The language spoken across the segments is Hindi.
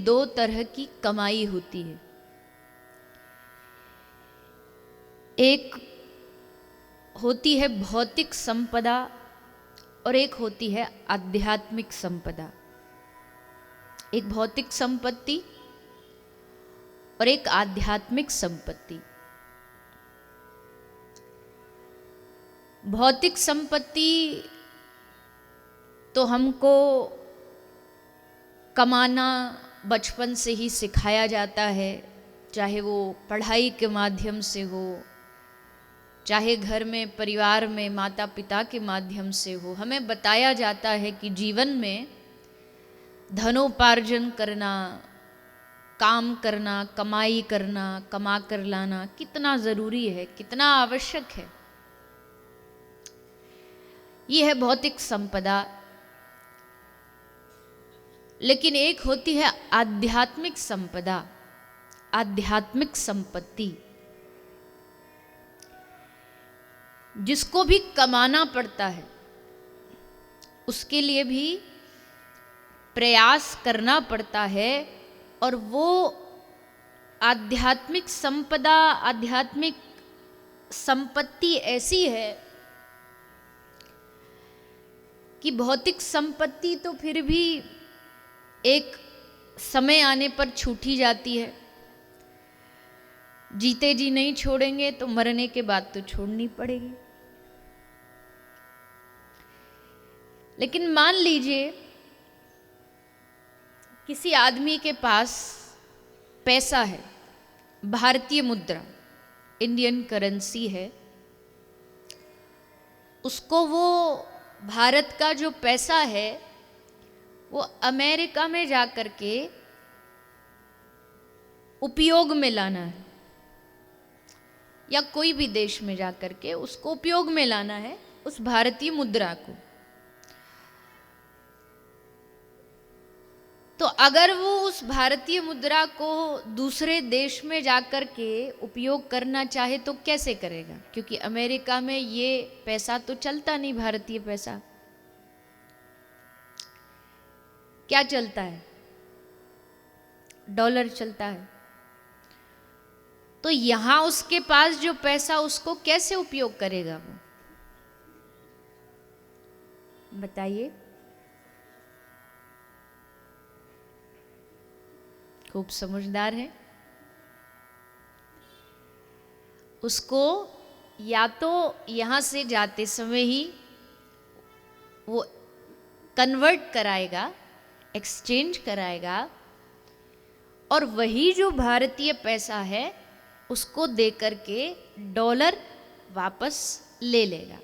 दो तरह की कमाई होती है। एक होती है भौतिक संपदा और एक होती है आध्यात्मिक संपदा। एक भौतिक संपत्ति और एक आध्यात्मिक संपत्ति। भौतिक संपत्ति तो हमको कमाना बचपन से ही सिखाया जाता है, चाहे वो पढ़ाई के माध्यम से हो, चाहे घर में परिवार में माता पिता के माध्यम से हो। हमें बताया जाता है कि जीवन में धनोपार्जन करना, काम करना, कमाई करना, कमा कर लाना कितना ज़रूरी है, कितना आवश्यक है। ये है भौतिक संपदा। लेकिन एक होती है आध्यात्मिक संपदा, आध्यात्मिक संपत्ति, जिसको भी कमाना पड़ता है, उसके लिए भी प्रयास करना पड़ता है। और वो आध्यात्मिक संपदा, आध्यात्मिक संपत्ति ऐसी है कि भौतिक संपत्ति तो फिर भी एक समय आने पर छूटी जाती है। जीते जी नहीं छोड़ेंगे तो मरने के बाद तो छोड़नी पड़ेगी। लेकिन मान लीजिए किसी आदमी के पास पैसा है, भारतीय मुद्रा, इंडियन करेंसी है, उसको वो भारत का जो पैसा है वो अमेरिका में जाकर के उपयोग में लाना है, या कोई भी देश में जाकर के उसको उपयोग में लाना है उस भारतीय मुद्रा को। तो अगर वो उस भारतीय मुद्रा को दूसरे देश में जाकर के उपयोग करना चाहे तो कैसे करेगा? क्योंकि अमेरिका में ये पैसा तो चलता नहीं, भारतीय पैसा। क्या चलता है? डॉलर चलता है। तो यहां उसके पास जो पैसा, उसको कैसे उपयोग करेगा वो? बताइए। खूब समझदार है। उसको या तो यहां से जाते समय ही वो कन्वर्ट कराएगा, एक्सचेंज कराएगा, और वही जो भारतीय पैसा है उसको दे करके डॉलर वापस ले लेगा।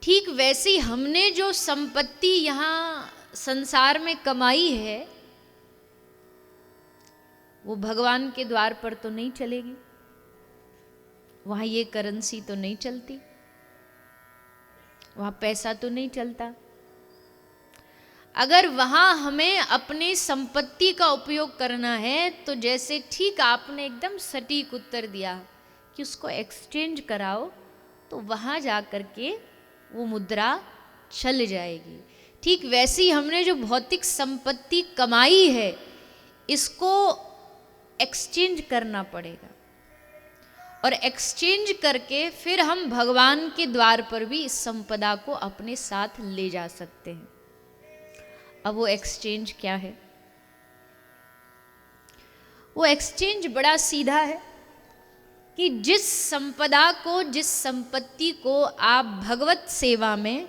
ठीक वैसे ही हमने जो संपत्ति यहां संसार में कमाई है वो भगवान के द्वार पर तो नहीं चलेगी, वहां ये करेंसी तो नहीं चलती, वहां पैसा तो नहीं चलता। अगर वहां हमें अपनी संपत्ति का उपयोग करना है तो जैसे ठीक आपने एकदम सटीक उत्तर दिया कि उसको एक्सचेंज कराओ, तो वहां जा कर के वो मुद्रा चल जाएगी। ठीक वैसे ही हमने जो भौतिक संपत्ति कमाई है इसको एक्सचेंज करना पड़ेगा, और एक्सचेंज करके फिर हम भगवान के द्वार पर भी इस संपदा को अपने साथ ले जा सकते हैं। अब वो एक्सचेंज क्या है? वो एक्सचेंज बड़ा सीधा है कि जिस संपदा को, जिस संपत्ति को आप भगवत सेवा में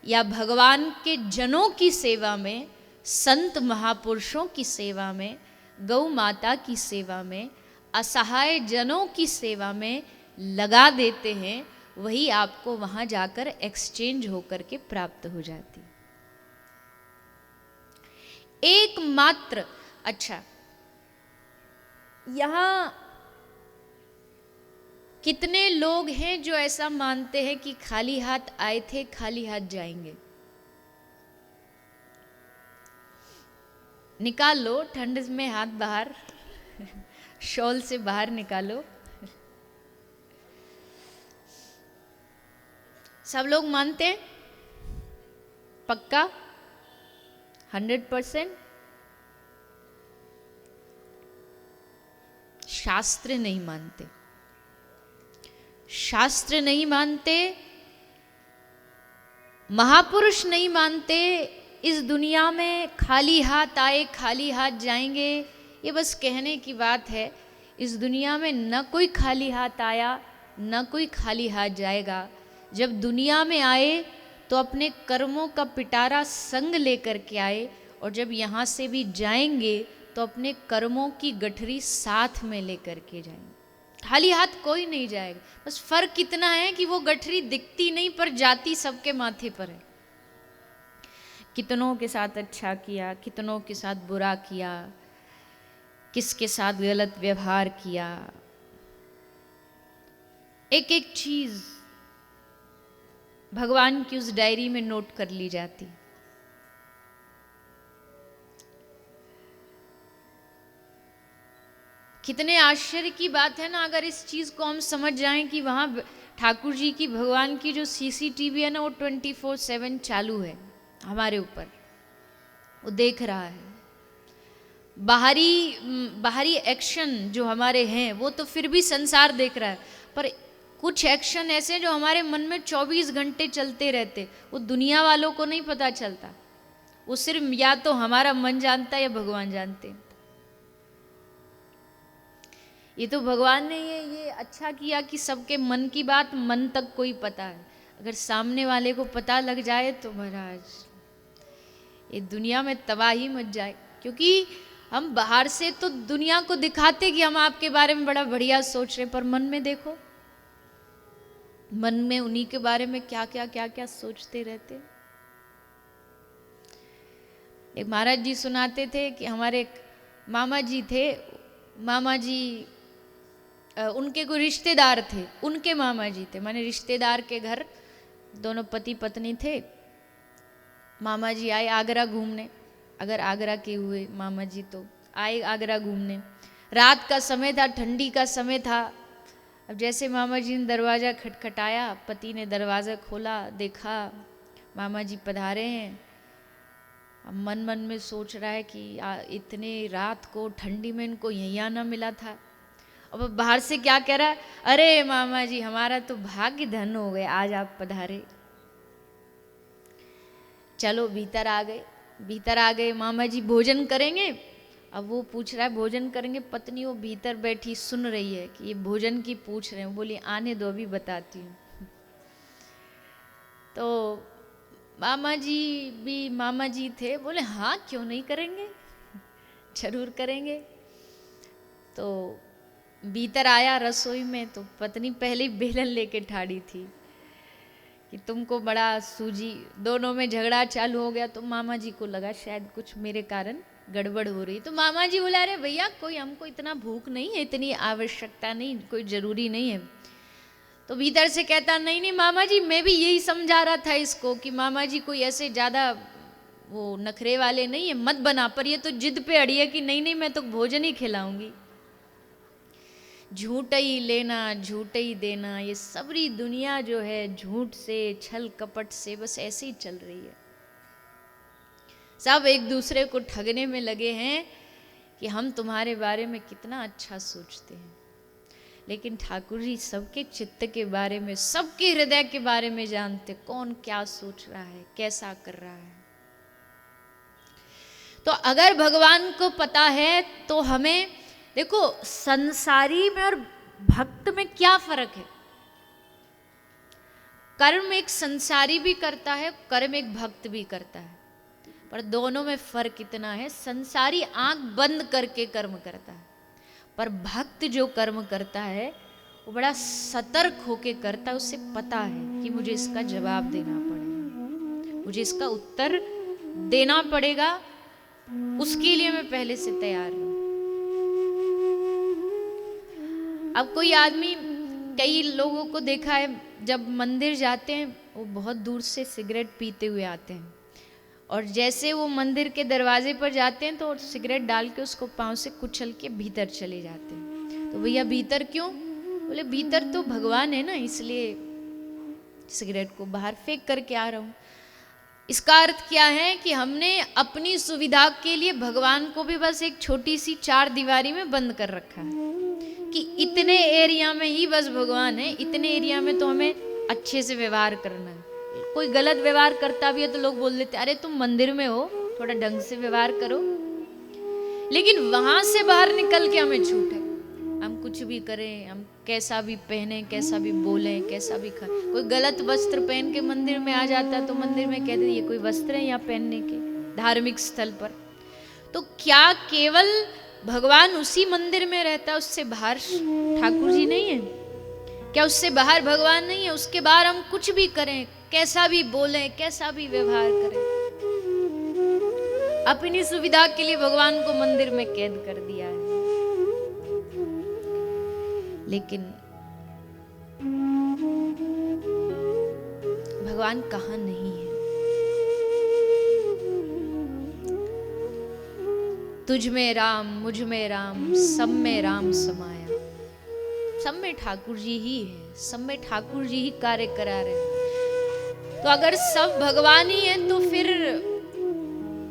या भगवान के जनों की सेवा में, संत महापुरुषों की सेवा में, गौ माता की सेवा में, असहाय जनों की सेवा में लगा देते हैं, वही आपको वहां जाकर एक्सचेंज होकर के प्राप्त हो जाती। एकमात्र, अच्छा, यहां कितने लोग हैं जो ऐसा मानते हैं कि खाली हाथ आए थे खाली हाथ जाएंगे? निकाल लो ठंड में हाथ बाहर, शॉल से बाहर निकालो। सब लोग मानते हैं? पक्का? 100%? शास्त्र नहीं मानते, शास्त्र नहीं मानते, महापुरुष नहीं मानते। इस दुनिया में खाली हाथ आए खाली हाथ जाएंगे, ये बस कहने की बात है। इस दुनिया में न कोई खाली हाथ आया न कोई खाली हाथ जाएगा। जब दुनिया में आए तो अपने कर्मों का पिटारा संग लेकर के आए, और जब यहाँ से भी जाएंगे तो अपने कर्मों की गठरी साथ में लेकर के जाएंगे। खाली हाथ कोई नहीं जाएगा। बस फर्क इतना है कि वो गठरी दिखती नहीं पर जाती सबके माथे पर है। कितनों के साथ अच्छा किया, कितनों के साथ बुरा किया, किसके साथ गलत व्यवहार किया, एक एक चीज भगवान की उस डायरी में नोट कर ली जाती। कितने आश्चर्य की बात है ना, अगर इस चीज को हम समझ जाएं कि वहां ठाकुर जी की, भगवान की जो सीसीटीवी है ना, वो 24/7 चालू है हमारे ऊपर, वो देख रहा है। बाहरी एक्शन जो हमारे हैं वो तो फिर भी संसार देख रहा है, पर कुछ एक्शन ऐसे जो हमारे मन में 24 घंटे चलते रहते, वो दुनिया वालों को नहीं पता चलता। वो सिर्फ या तो हमारा मन जानता है या भगवान जानते हैं। ये तो भगवान ने ये अच्छा किया कि सबके मन की बात मन तक कोई पता है। अगर सामने वाले को पता लग जाए तो महाराज ये दुनिया में तबाही मच जाए। क्योंकि हम बाहर से तो दुनिया को दिखाते कि हम आपके बारे में बड़ा बढ़िया सोच रहे, पर मन में देखो, मन में उन्हीं के बारे में क्या क्या सोचते रहते। एक महाराज जी सुनाते थे कि हमारे एक मामा जी थे, मामा जी उनके कोई रिश्तेदार थे, उनके मामा जी थे, माने रिश्तेदार के घर दोनों पति पत्नी थे। मामा जी आए आगरा घूमने, अगर आगरा के हुए मामा जी तो आए आगरा घूमने। रात का समय था, ठंडी का समय था। अब जैसे मामा जी ने दरवाज़ा खटखटाया, पति ने दरवाज़ा खोला, देखा मामा जी पधारे हैं। अब मन मन में सोच रहा है कि इतने रात को ठंडी में इनको यहीं आना मिला था। अब बाहर से क्या कह रहा है, अरे मामा जी हमारा तो भाग्य धन हो गए, आज आप पधारे। चलो भीतर आ गए, भीतर आ गए। मामा जी भोजन करेंगे, अब वो पूछ रहा है भोजन करेंगे। पत्नी वो भीतर बैठी सुन रही है कि ये भोजन की पूछ रहे हैं। बोली आने दो अभी बताती हूँ। तो मामा जी थे, बोले हाँ क्यों नहीं करेंगे, जरूर करेंगे। तो भीतर आया रसोई में, तो पत्नी पहले ही बेलन लेके ठाड़ी थी कि तुमको बड़ा सूजी, दोनों में झगड़ा चालू हो गया। तो मामा जी को लगा शायद कुछ मेरे कारण गड़बड़ हो रही। तो मामा जी बोला अरे भैया कोई हमको इतना भूख नहीं है, इतनी आवश्यकता नहीं, कोई जरूरी नहीं है। तो भीतर से कहता नहीं नहीं मामा जी मैं भी यही समझा रहा था इसको कि मामा जी कोई ऐसे ज़्यादा वो नखरे वाले नहीं है, मत बना, पर ये तो जिद पे अड़ी है कि नहीं नहीं मैं तो भोजन ही खिलाऊंगी। झूठ ही लेना झूठ ही देना, ये सबरी दुनिया जो है झूठ से छल कपट से बस ऐसे ही चल रही है। सब एक दूसरे को ठगने में लगे हैं कि हम तुम्हारे बारे में कितना अच्छा सोचते हैं। लेकिन ठाकुर जी सबके चित्त के बारे में, सबके हृदय के बारे में जानते, कौन क्या सोच रहा है, कैसा कर रहा है। तो अगर भगवान को पता है तो हमें देखो संसारी में और भक्त में क्या फर्क है। कर्म एक संसारी भी करता है, कर्म एक भक्त भी करता है, पर दोनों में फर्क इतना है, संसारी आंख बंद करके कर्म करता है, पर भक्त जो कर्म करता है वो बड़ा सतर्क होके करता है। उसे पता है कि मुझे इसका जवाब देना पड़ेगा, मुझे इसका उत्तर देना पड़ेगा, उसके लिए मैं पहले से तैयार हूं। अब कोई आदमी, कई लोगों को देखा है जब मंदिर जाते हैं वो बहुत दूर से सिगरेट पीते हुए आते हैं, और जैसे वो मंदिर के दरवाजे पर जाते हैं तो सिगरेट डाल के उसको पांव से कुचल के भीतर चले जाते हैं। तो भैया भीतर क्यों? बोले भीतर तो भगवान है ना, इसलिए सिगरेट को बाहर फेंक करके आ रहा हूँ। इसका अर्थ क्या है कि हमने अपनी सुविधा के लिए भगवान को भी बस एक छोटी सी 4 दीवारी में बंद कर रखा है कि इतने एरिया में ही बस भगवान है, इतने एरिया में तो हमें अच्छे से व्यवहार करना है। कोई गलत व्यवहार करता भी है तो लोग बोल देते अरे तुम मंदिर में हो, थोड़ा ढंग से व्यवहार करो। लेकिन वहां से बाहर निकल के हमें छूट है, हम कुछ भी करें, हम कैसा भी पहने, कैसा भी बोलें, कैसा भी खाएं। कोई गलत वस्त्र पहन के मंदिर में आ जाता है तो मंदिर में कहते ये कोई वस्त्र है यहाँ पहनने के, धार्मिक स्थल पर। तो क्या केवल भगवान उसी मंदिर में रहता है, उससे बाहर ठाकुर जी नहीं है? क्या उससे बाहर भगवान नहीं है? उसके बाहर हम कुछ भी करें, कैसा भी बोलें, कैसा भी व्यवहार करें, अपनी सुविधा के लिए भगवान को मंदिर में कैद कर दिया है। लेकिन भगवान कहाँ नहीं है? तुझ में राम, मुझ में राम, सब में राम समाया। सब में ठाकुर जी ही है, सब में ठाकुर जी ही कार्य करा रहे हैं। तो अगर सब भगवान ही है तो फिर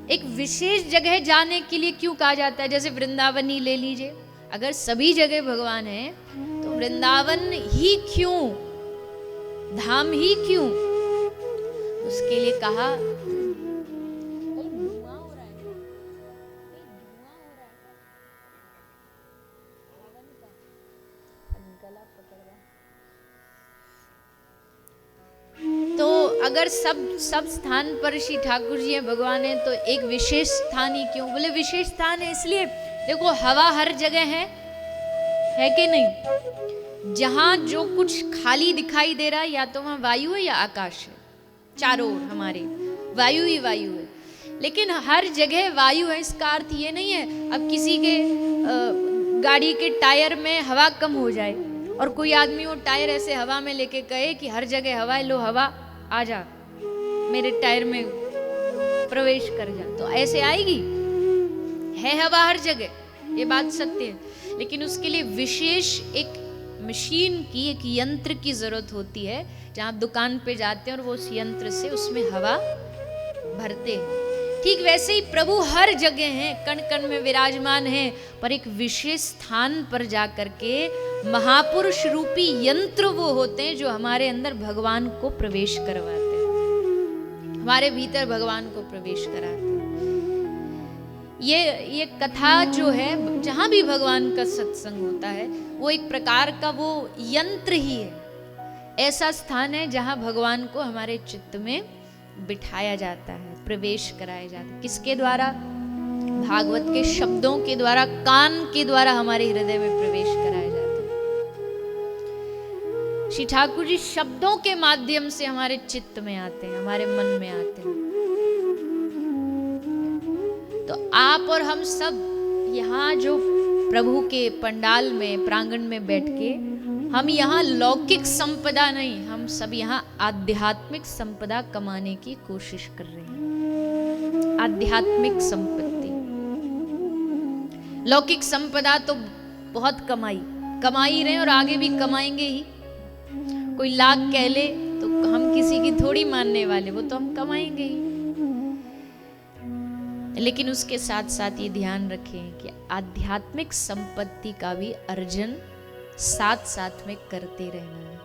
एक विशेष जगह जाने के लिए क्यों कहा जाता है? जैसे वृंदावन ही ले लीजिए, अगर सभी जगह भगवान है तो वृंदावन ही क्यों, धाम ही क्यों? उसके लिए कहा तो अगर सब स्थान पर श्री ठाकुर जी हैं, भगवान है, तो एक विशेष स्थान ही क्यों? बोले विशेष स्थान है इसलिए, देखो हवा हर जगह है कि नहीं? जहां जो कुछ खाली दिखाई दे रहा है या तो वहां वायु है या आकाश है, चारों ओर हमारे वायु ही वायु है। लेकिन हर जगह वायु है इसका अर्थ ये नहीं है अब किसी के गाड़ी के टायर में हवा कम हो जाए और कोई आदमी वो टायर ऐसे हवा में लेके कहे कि हर जगह हवा है, लो हवा आ जा मेरे टायर में प्रवेश कर जा, तो ऐसे आएगी? है हवा हर जगह, ये बात सत्य है। लेकिन उसके लिए विशेष एक मशीन की, एक यंत्र की जरूरत होती है, जहां आप दुकान पे जाते हैं और वो उस यंत्र से उसमें हवा भरते हैं। ठीक वैसे ही प्रभु हर जगह हैं, कण कण में विराजमान हैं, पर एक विशेष स्थान पर जाकर के महापुरुष रूपी यंत्र वो होते हैं जो हमारे अंदर भगवान को प्रवेश करवाते हैं, हमारे भीतर भगवान को प्रवेश कराते हैं। ये कथा जो है, जहां भी भगवान का सत्संग होता है, वो एक प्रकार का वो यंत्र ही है, ऐसा स्थान है जहां भगवान को हमारे चित्त में बिठाया जाता है, प्रवेश कराया जाता है। किसके द्वारा? भागवत के शब्दों के द्वारा, कान के द्वारा हमारे हृदय में प्रवेश कराया जाता है। श्री ठाकुर जी शब्दों के माध्यम से हमारे चित्त में आते हैं, हमारे मन में आते हैं। तो आप और हम सब यहाँ जो प्रभु के पंडाल में, प्रांगण में बैठ के, हम यहाँ लौकिक संपदा नहीं, हम सब यहाँ आध्यात्मिक संपदा कमाने की कोशिश कर रहे हैं। आध्यात्मिक संपत्ति, लौकिक संपदा तो बहुत कमाई रहे और आगे भी कमाएंगे ही। कोई लाख कह ले तो हम किसी की थोड़ी मानने वाले, वो तो हम कमाएंगे ही। लेकिन उसके साथ साथ ये ध्यान रखें कि आध्यात्मिक संपत्ति का भी अर्जन साथ साथ में करते रहना है।